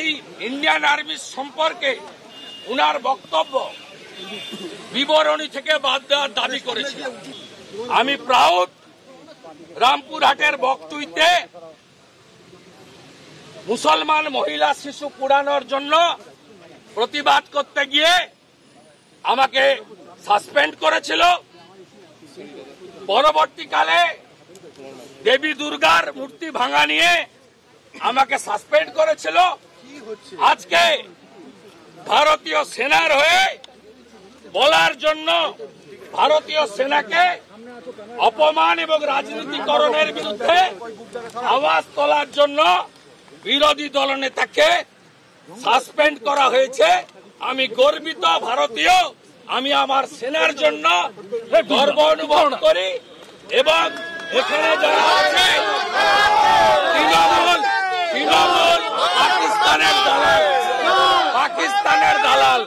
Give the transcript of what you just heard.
এই Indian army সম্পর্কে উনার বক্তব্য বিবরণী থেকে বাদ দেওয়ার দাবি করেছে। আমি প্রাউড রামপুরহাটের বকটুইতে মুসলমান মহিলা শিশু পুরানোর জন্য প্রতিবাদ করতে গিয়ে আমাকে সাসপেন্ড করেছিল। পরবর্তীকালে দেবী দুর্গার মূর্তি ভাঙা নিয়ে আমাকে সাসপেন্ড করেছিল। আজকে ভারতীয় সেনার হয়ে বলার জন্য, ভারতীয় সেনাকে অপমান এবং রাজনীতিকরণের বিরুদ্ধে আওয়াজ তোলার জন্য বিরোধী দলনেতাকে সাসপেন্ড করা হয়েছে। আমি গর্বিত ভারতীয়, আমি আমার সেনার জন্য গর্ব অনুভব করি। এবং এখানে যারা আছে তৃণমূল পাকিস্তানের দালাল,